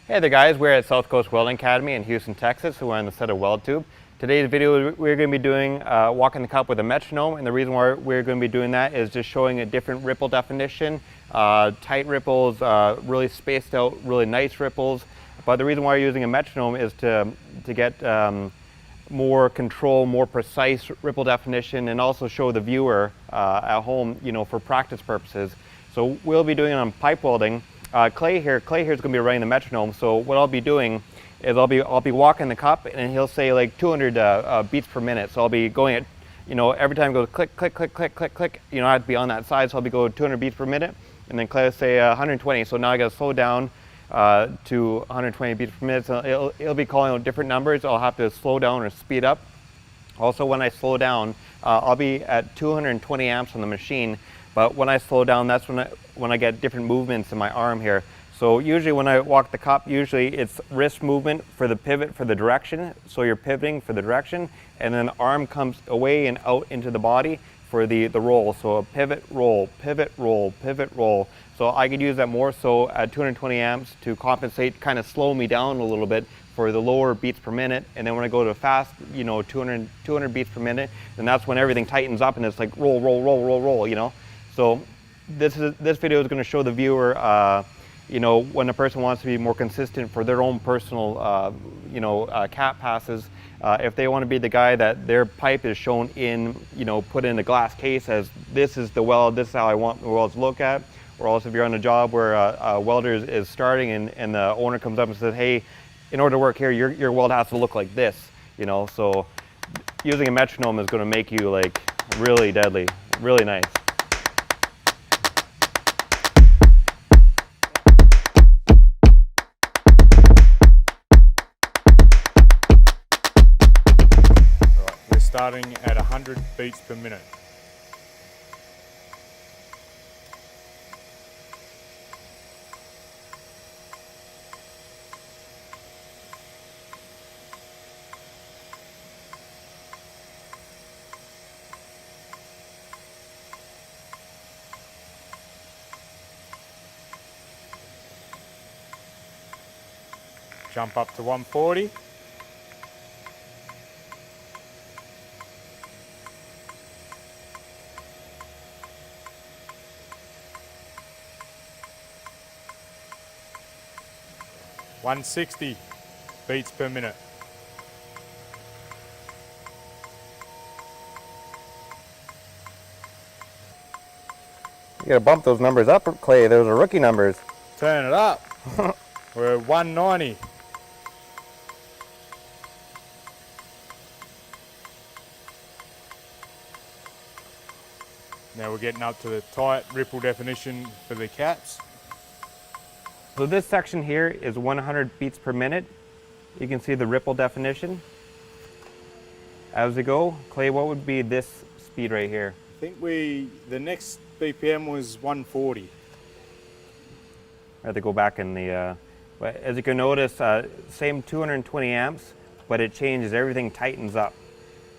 Hey there guys, we're at South Coast Welding Academy in Houston, Texas. We're on the set of weld tube. Today's video we're going to be doing walking the cup with a metronome, and the reason why we're going to be doing that is just showing a different ripple definition, tight ripples, really spaced out, really nice ripples. But the reason why we're using a metronome is to get more control, more precise ripple definition, and also show the viewer at home, for practice purposes. So we'll be doing it on pipe welding. Clay here is going to be running the metronome. So what I'll be doing is I'll be walking the cup, and he'll say like 200 beats per minute. So I'll be going at, every time it goes click, click, click, click, click, click. I have to be on that side, so I'll be going 200 beats per minute, and then Clay will say 120. So now I got to slow down to 120 beats per minute. So it'll be calling out different numbers. I'll have to slow down or speed up. Also, when I slow down, I'll be at 220 amps on the machine. But when I slow down, that's when I get different movements in my arm here. So usually when I walk the cup, usually it's wrist movement for the pivot for the direction. So you're pivoting for the direction, and then the arm comes away and out into the body for the roll. So a pivot, roll, pivot, roll, pivot, roll. So I could use that more so at 220 amps to compensate, kind of slow me down a little bit for the lower beats per minute. And then when I go to fast, 200 beats per minute, then that's when everything tightens up and it's like roll, roll, roll, roll, roll, So this video is going to show the viewer, when a person wants to be more consistent for their own personal, cap passes. If they want to be the guy that their pipe is shown in, put in a glass case as this is the weld, this is how I want the weld to look at. Or also if you're on a job where a welder is starting and the owner comes up and says, hey, in order to work here, your weld has to look like this, So using a metronome is going to make you like really deadly, really nice. Starting at 100 beats per minute. Jump up to 140. $160 beats per minute. You gotta bump those numbers up, Clay. Those are rookie numbers. Turn it up. We're at 190. Now we're getting up to the tight ripple definition for the caps. So this section here is 100 beats per minute. You can see the ripple definition. As we go, Clay, what would be this speed right here? I think the next BPM was 140. I have to go back in the, but as you can notice, same 220 amps, but it changes, everything tightens up.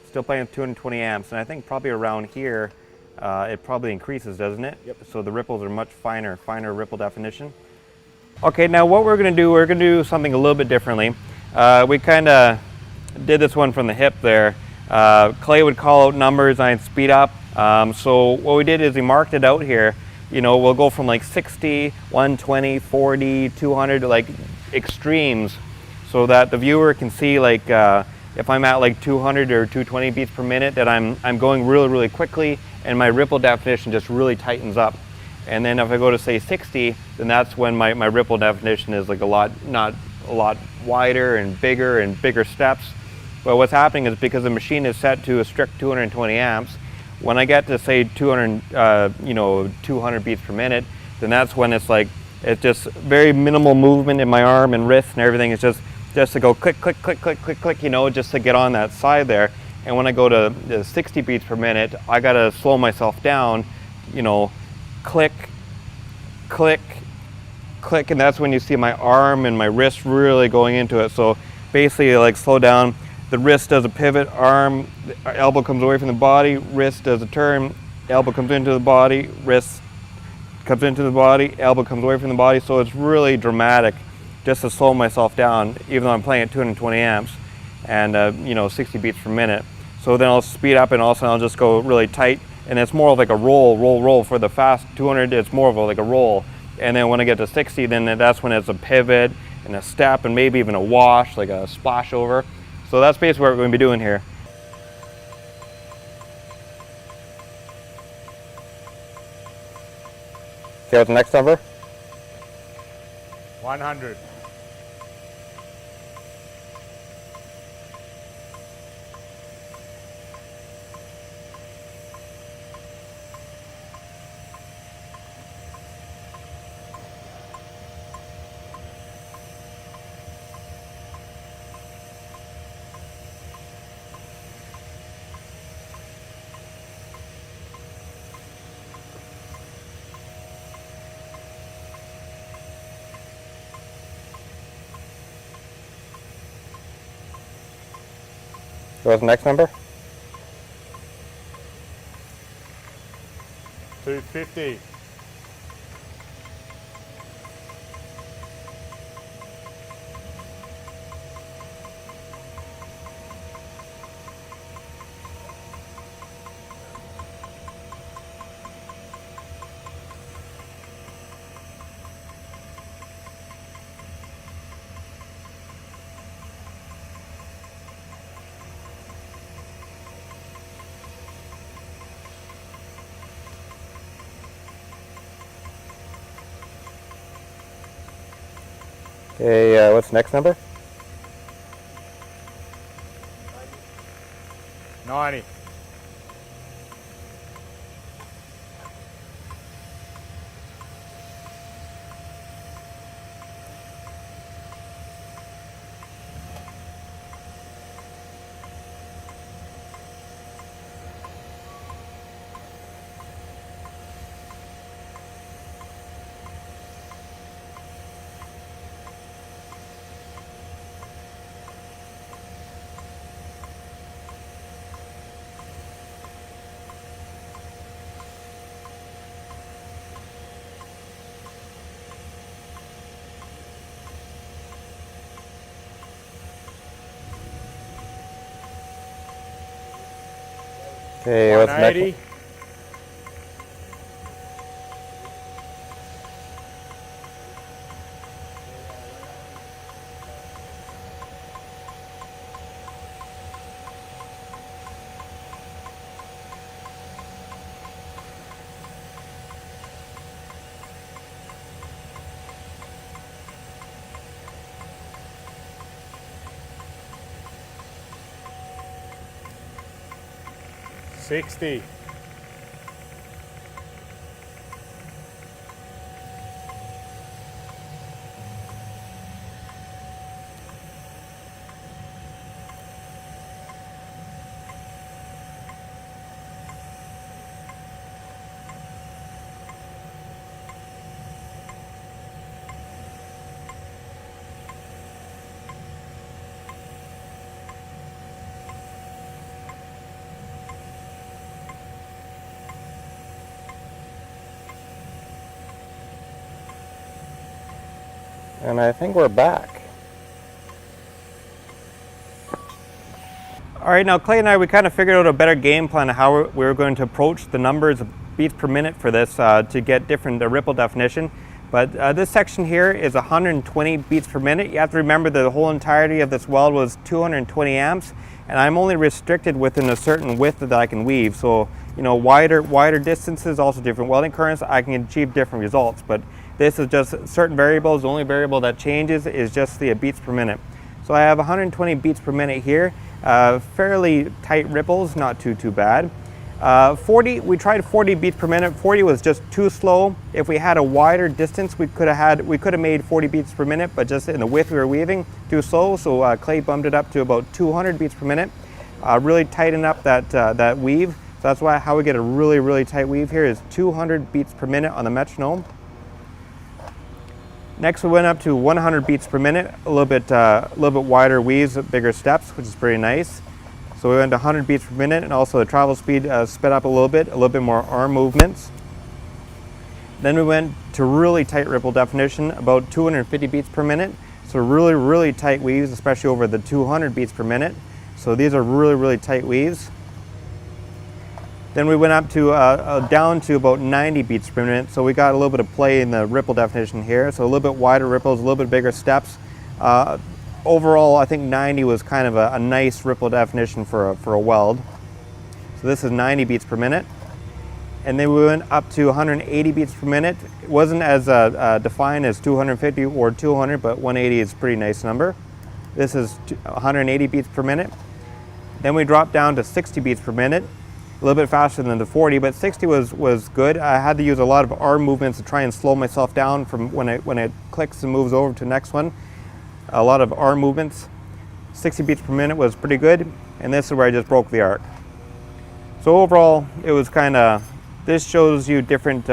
Still playing with 220 amps, and I think probably around here, it probably increases, doesn't it? Yep. So the ripples are much finer ripple definition. Okay, now what we're going to do something a little bit differently. We kind of did this one from the hip there. Clay would call out numbers and I'd speed up. So what we did is we marked it out here. We'll go from like 60, 120, 40, 200, like extremes, so that the viewer can see like if I'm at like 200 or 220 beats per minute, that I'm going really, really quickly, and my ripple definition just really tightens up. And then if I go to say 60, then that's when my ripple definition is like not a lot wider and bigger steps. But what's happening is because the machine is set to a strict 220 amps, when I get to say 200 beats per minute, then that's when it's just very minimal movement in my arm and wrist and everything. It's just to go click, click, click, click, click, click, just to get on that side there. And when I go to the 60 beats per minute, I gotta slow myself down, click, click, click, and that's when you see my arm and my wrist really going into it. So basically, like, slow down, the wrist does a pivot, arm, elbow comes away from the body, wrist does a turn, elbow comes into the body, wrist comes into the body, elbow comes away from the body. So it's really dramatic. just to slow myself down, even though I'm playing at 220 amps and 60 beats per minute. So then I'll speed up, and also I'll just go really tight, and it's more of like a roll for the fast 200. It's more of like a roll, and then when I get to 60, then that's when it's a pivot and a step and maybe even a wash, like a splash over. So that's basically what we're going to be doing here. Okay, what's the next number? 100. What's the next number? 250. Okay, what's the next number? 90. Okay, what's the next 180. one? $60. And I think we're back. All right, now Clay and I, we kind of figured out a better game plan of how we were going to approach the numbers of beats per minute for this to get different ripple definition. But this section here is 120 beats per minute. You have to remember that the whole entirety of this weld was 220 amps, and I'm only restricted within a certain width that I can weave. So, wider distances, also different welding currents, I can achieve different results. But this is just certain variables. The only variable that changes is just the beats per minute. So I have 120 beats per minute here. Fairly tight ripples, not too bad. 40, we tried 40 beats per minute. 40 was just too slow. If we had a wider distance, we could have made 40 beats per minute, but just in the width we were weaving, too slow. So Clay bumped it up to about 200 beats per minute. Really tighten up that weave. So that's how we get a really tight weave here is 200 beats per minute on the metronome. Next, we went up to 100 beats per minute, a little bit wider weaves, bigger steps, which is pretty nice. So we went to 100 beats per minute, and also the travel speed sped up a little bit more arm movements. Then we went to really tight ripple definition, about 250 beats per minute. So really tight weaves, especially over the 200 beats per minute. So these are really tight weaves. Then we went up to down to about 90 beats per minute. So we got a little bit of play in the ripple definition here. So a little bit wider ripples, a little bit bigger steps. Overall, I think 90 was kind of a nice ripple definition for a weld. So this is 90 beats per minute. And then we went up to 180 beats per minute. It wasn't as defined as 250 or 200, but 180 is a pretty nice number. This is 180 beats per minute. Then we dropped down to 60 beats per minute. A little bit faster than the 40, but 60 was good. I had to use a lot of arm movements to try and slow myself down from when it clicks and moves over to the next one. A lot of arm movements. 60 beats per minute was pretty good, and this is where I just broke the arc. So overall, it was kind of, this shows you different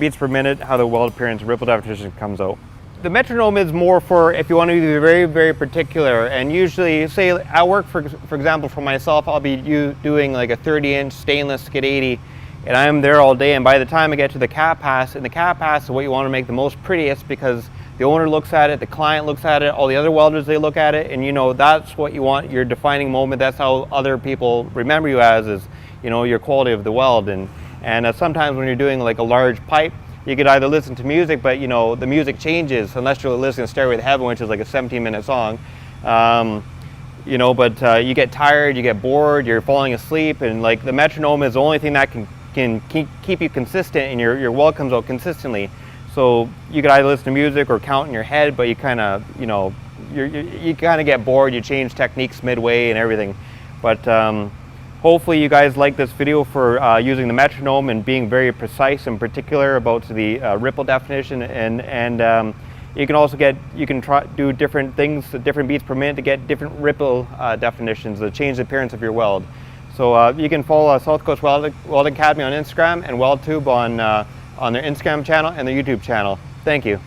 beats per minute, how the weld appearance ripple definition comes out. The metronome is more for if you want to be very particular, and usually, say at work, for example, for myself, I'll be doing like a 30-inch stainless skid 80, and I'm there all day, and by the time I get to the cap pass, and the cap pass is what you want to make the most prettiest, because the owner looks at it, the client looks at it, all the other welders, they look at it, and you know, that's what you want, your defining moment. That's how other people remember you as, is, you know, your quality of the weld. And sometimes when you're doing like a large pipe, you could either listen to music, but you know, the music changes unless you're listening to Stairway to Heaven, which is like a 17-minute song. You know, but you get tired, you get bored, you're falling asleep, and like the metronome is the only thing that can keep you consistent, and your weld comes out consistently. So you could either listen to music or count in your head, but you kind of, you know, you kind of get bored, you change techniques midway and everything. But hopefully you guys like this video for using the metronome and being very precise and particular about the ripple definition, and you can also do different things, different beats per minute to get different ripple definitions to change the appearance of your weld. So you can follow South Coast Welding Academy on Instagram and WeldTube on their Instagram channel and their YouTube channel. Thank you.